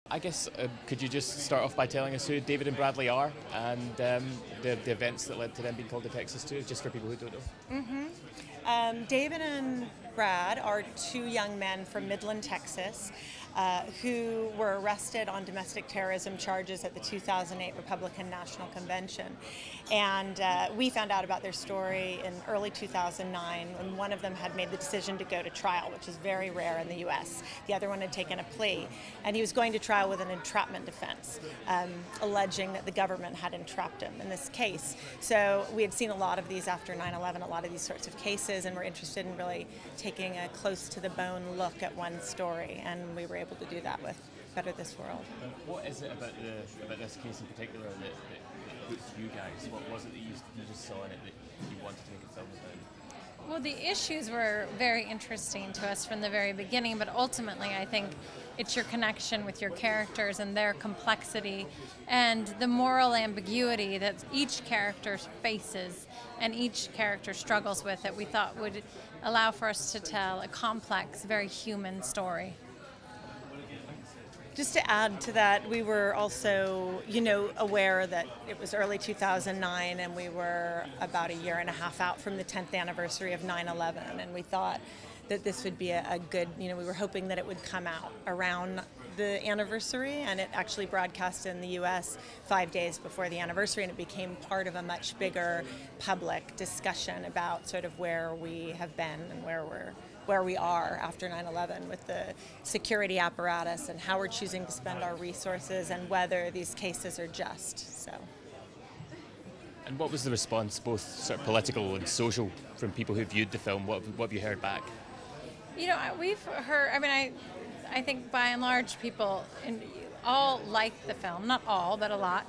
I guess, could you just start off by telling us who David and Bradley are and the events that led to them being called the Texas Two, just for people who don't know? David and Brad are two young men from Midland, Texas, who were arrested on domestic terrorism charges at the 2008 Republican National Convention. And we found out about their story in early 2009 when one of them had made the decision to go to trial, which is very rare in the U.S. The other one had taken a plea, and he was going to trial with an entrapment defense, alleging that the government had entrapped him in this case. So we had seen a lot of these after 9/11, a lot of these sorts of cases, and we're interested in really taking a close-to-the-bone look at one story, and we were able to do that with Better This World. What is it about this case in particular that hooked you guys? What was it that you just saw in it that you wanted to make a film about? Well, the issues were very interesting to us from the very beginning, but ultimately I think it's your connection with your characters and their complexity and the moral ambiguity that each character faces and each character struggles with that we thought would allow for us to tell a complex, very human story. Just to add to that, we were also, aware that it was early 2009 and we were about a year and a half out from the 10th anniversary of 9/11, and we thought that this would be a good, we were hoping that it would come out around the anniversary, and it actually broadcast in the U.S. 5 days before the anniversary, and it became part of a much bigger public discussion about sort of where we have been and where we are after 9/11 with the security apparatus and how we're choosing to spend our resources and whether these cases are just. So. And what was the response, both sort of political and social, from people who viewed the film? What have you heard back? We've heard, I think by and large people all like the film, not all, but a lot,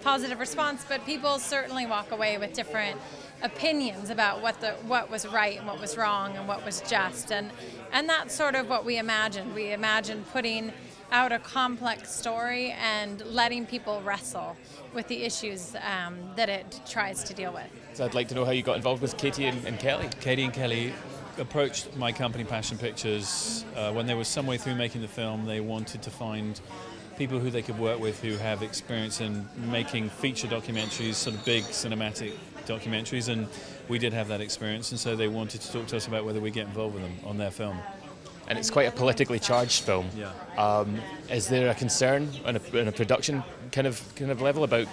positive response, but people certainly walk away with different opinions about what was right and what was wrong and what was just, and that's sort of what we imagined. We imagined putting out a complex story and letting people wrestle with the issues that it tries to deal with. So I'd like to know how you got involved with Katie and Kelly. Katie and Kelly approached my company Passion Pictures when they were some way through making the film. They wanted to find people who they could work with who have experience in making feature documentaries, sort of big cinematic documentaries, and we did have that experience, and so they wanted to talk to us about whether we get involved with them on their film. And it's quite a politically charged film. Yeah. Is there a concern on a production kind of level about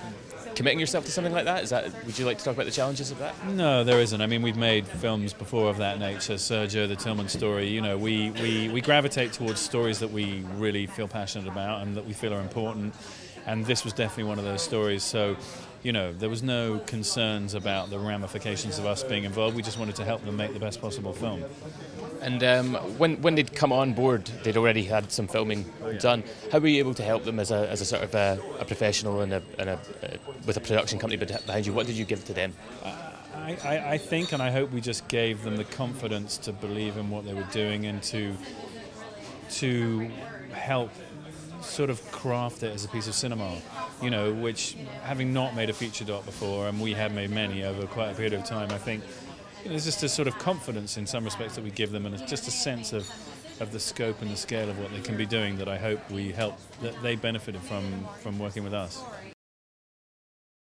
committing yourself to something like that? Would you like to talk about the challenges of that? No, there isn't. We've made films before of that nature. Sergio, the Tillman story. We gravitate towards stories that we really feel passionate about and that we feel are important. And this was definitely one of those stories. So, there was no concerns about the ramifications of us being involved. We just wanted to help them make the best possible film. And when they'd come on board, they'd already had some filming done. How were you able to help them as a sort of a professional and with a production company behind you? What did you give to them? I think and I hope we just gave them the confidence to believe in what they were doing and to help sort of craft it as a piece of cinema, which, having not made a feature doc before, and we have made many over quite a period of time, I think there's just a sort of confidence in some respects that we give them, and it's just a sense of the scope and the scale of what they can be doing that I hope that they benefited from working with us.